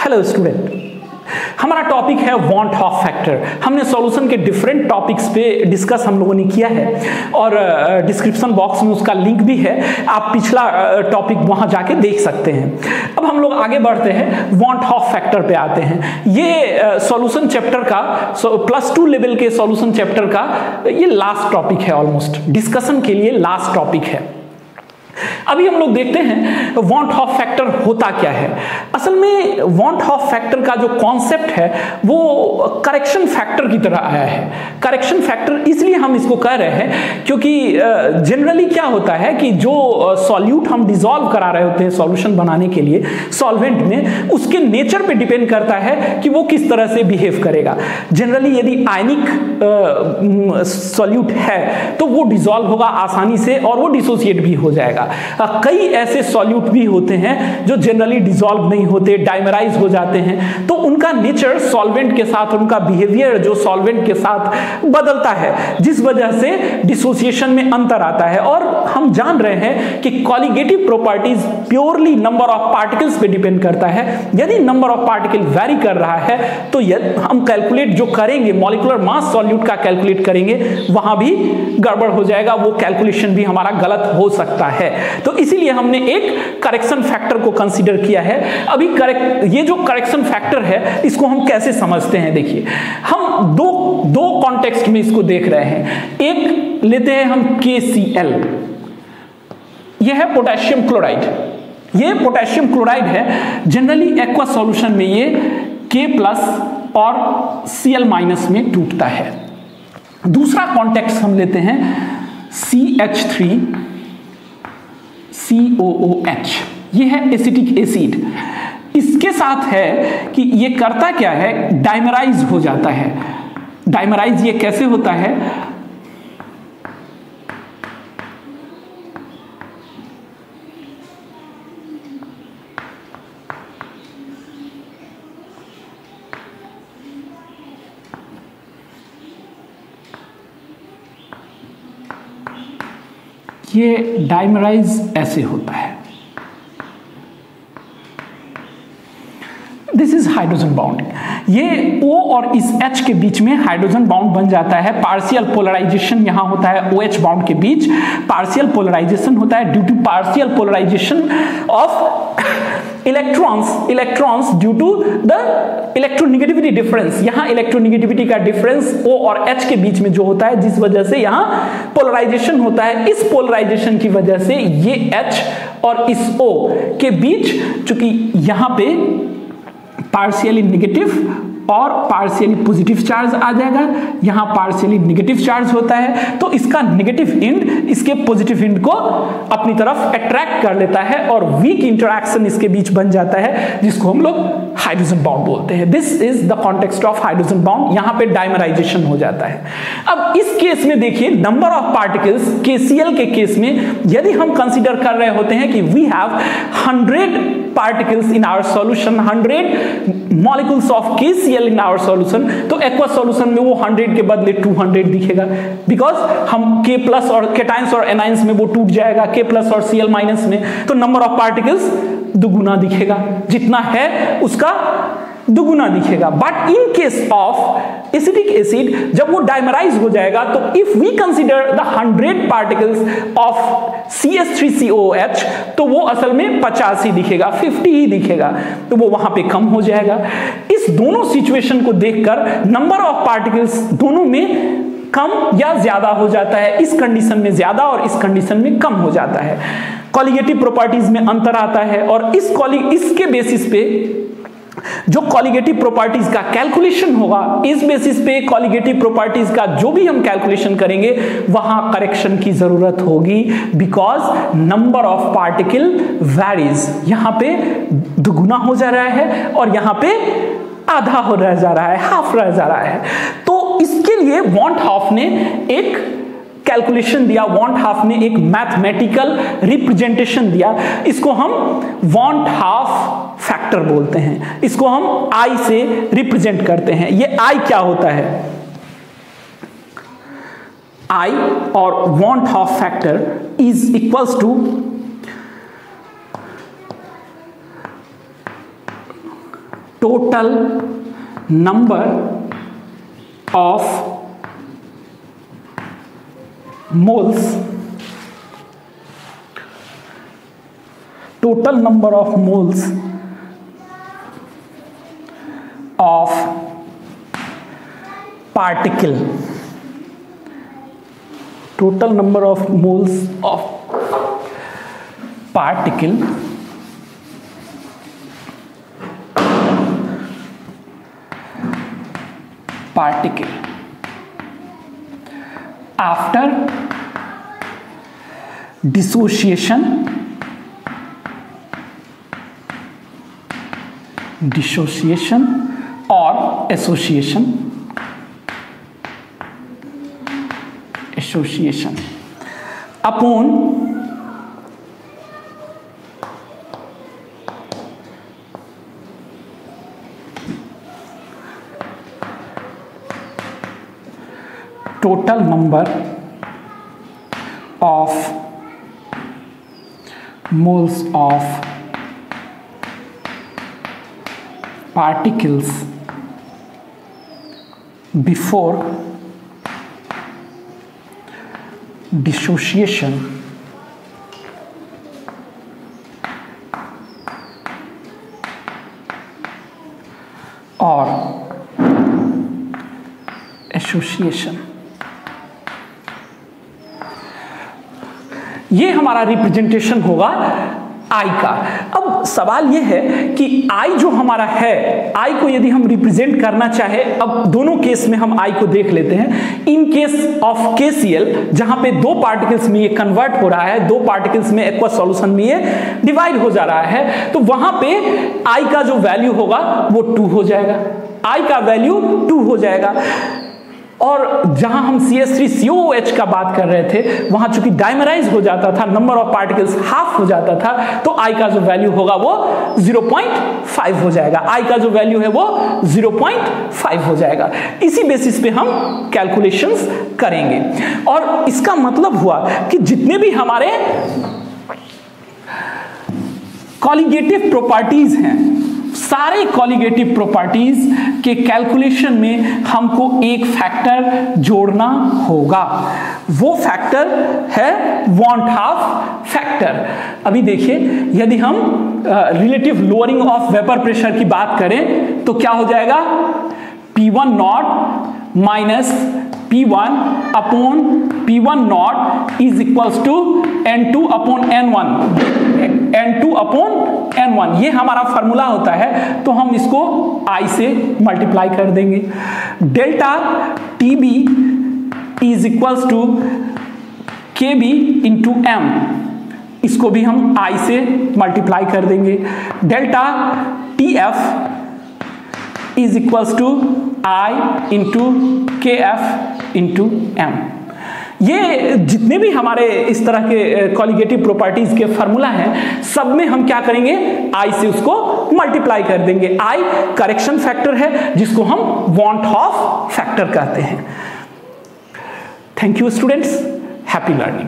Hello student, हमारा topic है want half factor. हमने सॉल्यूशन के डिफरेंट टॉपिक्स पे डिस्कस हम लोगों ने किया है और डिस्क्रिप्शन बॉक्स में उसका लिंक भी है, आप पिछला टॉपिक वहां जाके देख सकते हैं। अब हम लोग आगे बढ़ते हैं, वॉन्ट हॉफ फैक्टर पे आते हैं। ये सॉल्यूशन चैप्टर का +2 लेवल के सॉल्यूशन चैप्टर का ये लास्ट टॉपिक है, ऑलमोस्ट डिस्कशन के लिए लास्ट टॉपिक है। अभी हम लोग देखते हैं वॉन्ट हॉफ फैक्टर होता क्या है। असल में वॉन्ट हॉफ फैक्टर का जो कॉन्सेप्ट है वो करेक्शन फैक्टर की तरह आया है। करेक्शन फैक्टर इसलिए हम इसको कह रहे हैं क्योंकि जनरली क्या होता है कि जो सॉल्यूट हम डिसॉल्व करा रहे होते हैं सॉल्यूशन बनाने के लिए सॉल्वेंट में, उसके नेचर पे डिपेंड करता है कि वो किस तरह से बिहेव करेगा। जनरली यदि आयनिक सॉल्यूट है तो वो डिसॉल्व होगा आसानी से और वो डिसोसिएट भी हो जाएगा। कई ऐसे सॉल्यूट भी होते हैं जो जनरली डिसॉल्व नहीं होते, डाइमराइज हो जाते हैं, तो उनका नेचर सॉल्वेंट के साथ, उनका बिहेवियर जो सॉल्वेंट के साथ बदलता है, जिस वजह से डिसोसिएशन में अंतर आता है। और हम जान रहे हैं कि colligative properties purely number of particles पे डिपेंड करता है। यदि नंबर ऑफ पार्टिकल वेरी कर रहा है तो यदि हम कैलकुलेट जो करेंगे मॉलिक्यूलर मास सॉल्यूट का कैलकुलेट करेंगे, वहां भी गड़बड़ हो जाएगा, वो कैलकुलेशन भी हमारा गलत हो सकता है। तो इसीलिए हमने एक करेक्शन फैक्टर को कंसीडर किया है। अभी ये जो करेक्शन फैक्टर है इसको हम कैसे समझते हैं, देखिए हम दो कॉन्टेक्स्ट में इसको देख रहे हैं। एक लेते हैं हम KCl, यह है पोटेशियम क्लोराइड। ये पोटेशियम क्लोराइड है, जनरली एक्वा सॉल्यूशन में ये K+ और Cl- में टूटता है। दूसरा कॉन्टेक्स्ट हम लेते हैं CH3 COOH, ये है एसिटिक एसिड। इसके साथ है कि ये करता क्या है, डाइमराइज हो जाता है। डाइमराइज ये कैसे होता है, ये डाइमराइज ऐसे होता है। This is hydrogen bonding. ये O और इस H के बीच में हाइड्रोजन बॉन्ड बन जाता है। पार्शियल पोलराइजेशन यहां होता है OH बॉन्ड के बीच, पार्शियल पोलराइजेशन होता है due to partial polarisation of electrons due to the electronegativity difference. यहां इलेक्ट्रोनेगेटिविटी का डिफरेंस O और H के बीच में जो होता है, जिस वजह से यहां पोलराइजेशन होता है। इस पोलराइजेशन की वजह से ये H और इस O के बीच, चूंकि यहां पे पार्शियली नेगेटिव और पार्शियली पॉजिटिव चार्ज आ जाएगा, यहां पार्शियली नेगेटिव चार्ज होता है, तो इसका नेगेटिव एंड इसके पॉजिटिव एंड को अपनी तरफ अट्रैक्ट कर लेता है और वीक इंटरैक्शन इसके बीच बन जाता है, जिसको हम लोग हाइड्रोजन बॉन्ड बोलते हैं। This is the context of hydrogen bond. यहां पे डाइमराइजेशन हो जाता है। अब इस केस में देखिए नंबर ऑफ पार्टिकल्स, KCl के केस में यदि हम कंसीडर कर रहे होते हैं कि we have 100 particles in our solution, 100 molecules of KCl in our solution, तो एक्वा सॉल्यूशन में वो 100 के बदले 200 दिखेगा, बिकॉज हम K+ और केटाइंस और एनाइंस में वो टूट जाएगा, K+ और Cl- में, तो नंबर ऑफ पार्टिकल्स दुगुना दिखेगा, जितना है उसका दुगुना दिखेगा। But in case of acetic acid जब वो डाइमराइज हो जाएगा, तो if we consider the 100 particles of CH3COOH, तो वो असल में 50 ही दिखेगा, 50 ही दिखेगा, तो वो वहां पे कम हो जाएगा। इस दोनों सिचुएशन को देखकर नंबर ऑफ पार्टिकल्स दोनों में कम या ज्यादा हो जाता है। इस कंडीशन में ज्यादा और इस कंडीशन में कम हो जाता है। कॉलिगेटिव प्रॉपर्टीज में अंतर आता है और इसके बेसिस पे जो कॉलिगेटिव प्रॉपर्टीज का कैलकुलेशन होगा, इस बेसिस पे कॉलिगेटिव प्रॉपर्टीज का जो भी हम कैलकुलेशन करेंगे वहां करेक्शन की जरूरत होगी, because number of particle varies. यहां पे दुगुना हो जा रहा है और यहां पे आधा हो रह जा रहा है, हाफ रह जा रहा है। तो इसके लिए वॉन्ट हॉफ ने एक कैलकुलेशन दिया, वॉन्ट हाफ ने एक मैथमेटिकल रिप्रेजेंटेशन दिया। इसको हम वॉन्ट हाफ फैक्टर बोलते हैं, इसको हम I से रिप्रेजेंट करते हैं। ये I क्या होता है, I और van't Hoff factor is equals to total number of moles of particle, total number of moles of particle after dissociation or association upon total number of moles of particles before dissociation or association। ये हमारा representation होगा आई का। अब सवाल ये है कि आई जो हमारा है, आई को यदि हम रिप्रेजेंट करना चाहे, अब दोनों केस में हम आई को देख लेते हैं। इन केस ऑफ KCl जहां पे दो पार्टिकल्स में ये कन्वर्ट हो रहा है, दो पार्टिकल्स में एक्वस सॉल्यूशन में ये डिवाइड हो जा रहा है, तो वहां पे आई का जो वैल्यू होगा वो 2 हो जाएगा, आई का वैल्यू 2 हो जाएगा। और जहां हम CH3COOH का बात कर रहे थे, वहां चूंकि डाइमराइज हो जाता था, नंबर ऑफ पार्टिकल्स हाफ हो जाता था, तो आई का जो वैल्यू होगा वो 0.5 हो जाएगा, आई का जो वैल्यू है वो 0.5 हो जाएगा। इसी बेसिस पे हम कैलकुलेशंस करेंगे। और इसका मतलब हुआ कि जितने भी हमारे कॉलिगेटिव प्रॉपर्टीज हैं, सारे कॉलिगेटिव प्रॉपर्टीज के कैलकुलेशन में हमको एक फैक्टर जोड़ना होगा। वो फैक्टर है वांट हाफ फैक्टर। अभी देखिए, यदि हम relative lowering of vapour pressure की बात करें तो क्या हो जाएगा, P1 nought minus P1 upon P1 nought is equals to N2 upon N1, N2 upon N1, ये हमारा फॉर्मूला होता है। तो हम इसको I से मल्टीप्लाई कर देंगे। Delta TB is equals to KB into M, इसको भी हम I से मल्टीप्लाई कर देंगे। Delta TF is equals to I into KF into M। ये जितने भी हमारे इस तरह के कॉलिगेटिव प्रॉपर्टीज के फार्मूला हैं, सब में हम क्या करेंगे, आई से उसको मल्टीप्लाई कर देंगे। आई करेक्शन फैक्टर है जिसको हम वांट हाफ फैक्टर कहते हैं। Thank you students, happy learning.